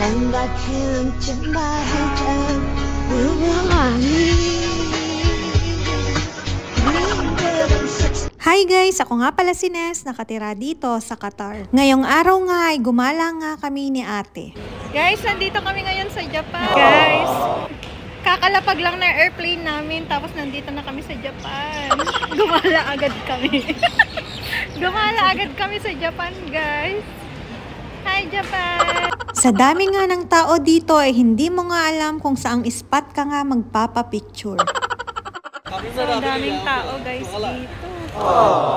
and I can't imagine Hi guys! Ako nga pala si Ness, nakatira dito sa Qatar. Ngayong araw nga ay gumala nga kami ni ate. Guys, nandito kami ngayon sa Japan. Guys, kakalapag lang na airplane namin, tapos nandito na kami sa Japan. Gumala agad kami. Gumala agad kami sa Japan, guys. Hi Japan! Sa dami nga ng tao dito ay hindi mo nga alam kung saang spot ka nga magpapapicture. So daming tao guys dito.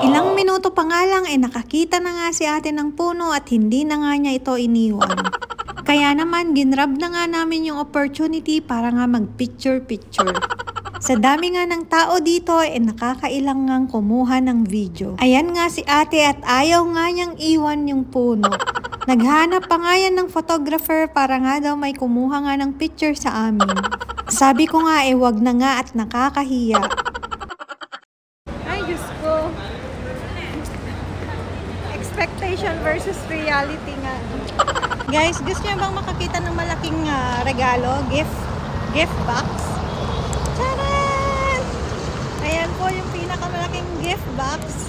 Ilang minuto pa nga lang ay nakakita na nga si ate ng puno at hindi na nga niya ito iniwan. Kaya naman ginrab na nga namin yung opportunity para nga magpicture-picture. Sa dami nga ng tao dito ay nakakailang ngang kumuha ng video. Ayan nga si ate at ayaw nga niyang iwan yung puno. Naghanap pa nga yan ng photographer para nga daw may kumuha nga ng picture sa amin. Sabi ko nga wag na nga at nakakahiya. Ay Diyos ko. Expectation versus reality nga. Guys, gusto niyo bang makakita ng malaking regalo? Gift box? Taran! Ayan po yung pinakamalaking gift box.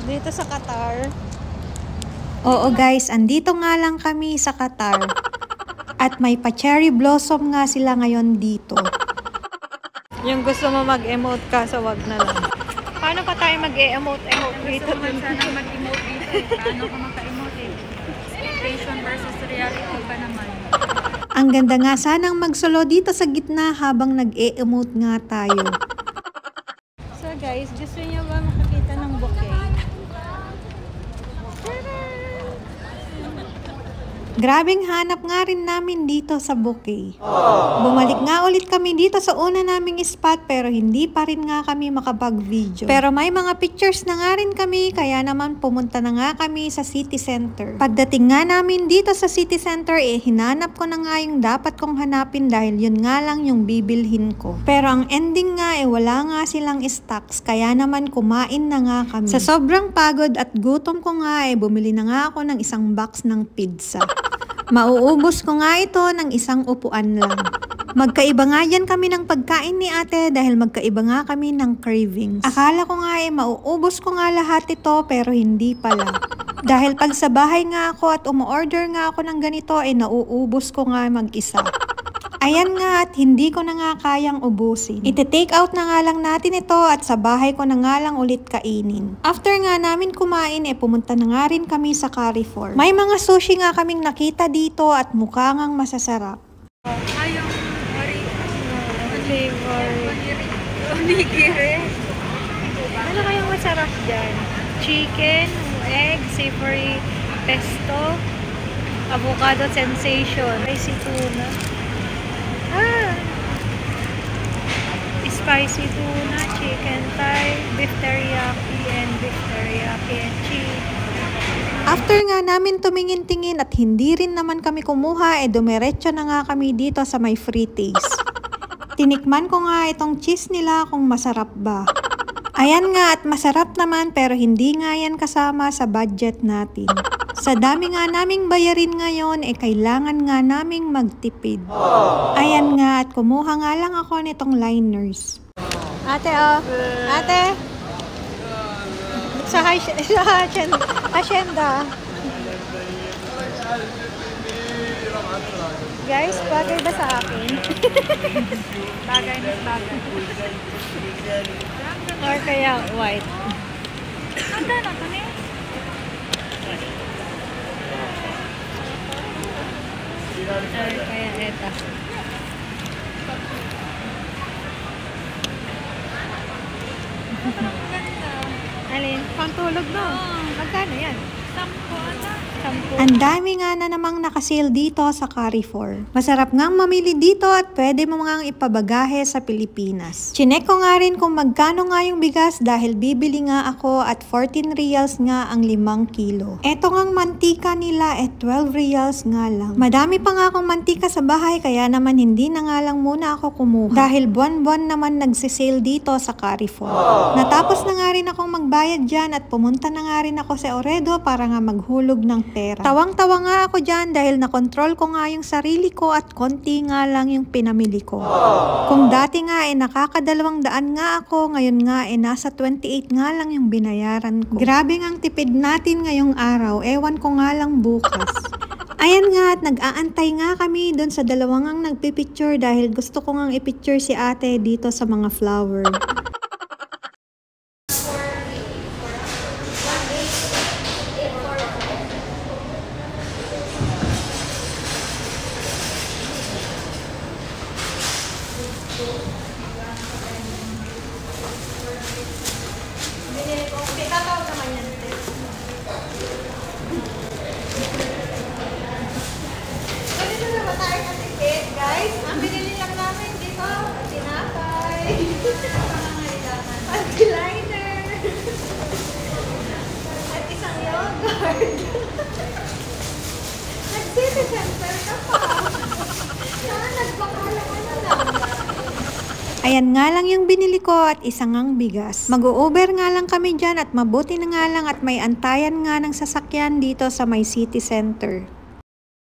Dito sa Qatar. Oo guys, andito nga lang kami sa Qatar. At may pa-cherry blossom nga sila ngayon dito. Yung gusto mo mag-emote ka, so wag na lang. Paano pa tayo mag-emote dito? Gusto mo sana mag-emote dito. Paano ka maka-emote? Expectation versus reality pa naman. Ang ganda nga sanang magsolo dito sa gitna habang nag-emote nga tayo. So guys, gusto niyo ba makakita ng bouquet? Grabing hanap nga rin namin dito sa bouquet. Bumalik nga ulit kami dito sa una naming spot pero hindi pa rin nga kami makapag-video. Pero may mga pictures na nga rin kami kaya naman pumunta na nga kami sa city center. Pagdating nga namin dito sa city center hinanap ko na nga yung dapat kong hanapin dahil yun nga lang yung bibilhin ko. Pero ang ending nga wala nga silang stocks kaya naman kumain na nga kami. Sa sobrang pagod at gutom ko nga bumili na nga ako ng isang box ng pizza. Mauubos ko nga ito ng isang upuan lang. Magkaiba nga yan kami ng pagkain ni ate dahil magkaiba nga kami ng cravings. Akala ko nga mauubos ko nga lahat ito pero hindi pala. Dahil pag sa bahay nga ako at umu-order nga ako ng ganito nauubos ko nga mag-isa. Ayan nga at hindi ko na nga kayang ubusin. Ite-take out na nga lang natin ito at sa bahay ko na nga lang ulit kainin. After nga namin kumain pumunta na nga rin kami sa Carrefour. May mga sushi nga kaming nakita dito at mukha ngang masasarap. Yung onigiri. Ano kayang masarap dyan? Chicken, egg, savory pesto, avocado sensation, spicy tuna. Spicy tuna, chicken thigh, beef teriyaki, and beef teriyaki and cheese. After nga namin tumingin-tingin at hindi rin naman kami kumuha, dumiretso na nga kami dito sa may free taste. Tinikman ko nga itong cheese nila kung masarap ba. Ayan nga at masarap naman pero hindi nga yan kasama sa budget natin. Sa dami nga naming bayarin ngayon, kailangan nga naming magtipid. Ayan nga at kumuha nga lang ako nitong liners. Ate ate! Sa hacienda. Guys, bagay ba sa akin? Bagay na bagay. Or kaya white? Handa na ito niya. Or kaya eta. Alin? Pantulog no? Magkano yan? 10. Ang dami nga na namang nakasale dito sa Carrefour. Masarap ngang mamili dito at pwede mo ngang ipabagahe sa Pilipinas. Chinek ko nga rin kung magkano nga yung bigas dahil bibili nga ako at 14 reals nga ang 5 kilo. Eto ngang mantika nila 12 reals nga lang. Madami pa nga akong mantika sa bahay kaya naman hindi na nga lang muna ako kumuha. Dahil buwan-buwan naman nagsisale dito sa Carrefour. Natapos na nga rin akong magbayad dyan at pumunta na nga rin ako sa Oredo para nga maghulog ng pera. Tawang-tawa nga ako dyan dahil nakontrol ko nga yung sarili ko at konti nga lang yung pinamili ko. Kung dati nga nakaka200 nga ako, ngayon nga nasa 28 nga lang yung binayaran ko. Grabe ngang tipid natin ngayong araw, ewan ko nga lang bukas. Ayan nga at nag-aantay nga kami doon sa dalawang ngang nagpipicture dahil gusto ko ngang ipicture si ate dito sa mga flower. Guys, ang binili lang namin dito, tinapay, anti-liner, at isang yogurt. Nag-city center ka pa. Saan nagbakala ka na lang? Ayan nga lang yung binili ko at isang ngang bigas. Mag-u-Uber nga lang kami dyan at mabuti na nga lang at may antayan nga ng sasakyan dito sa may city center.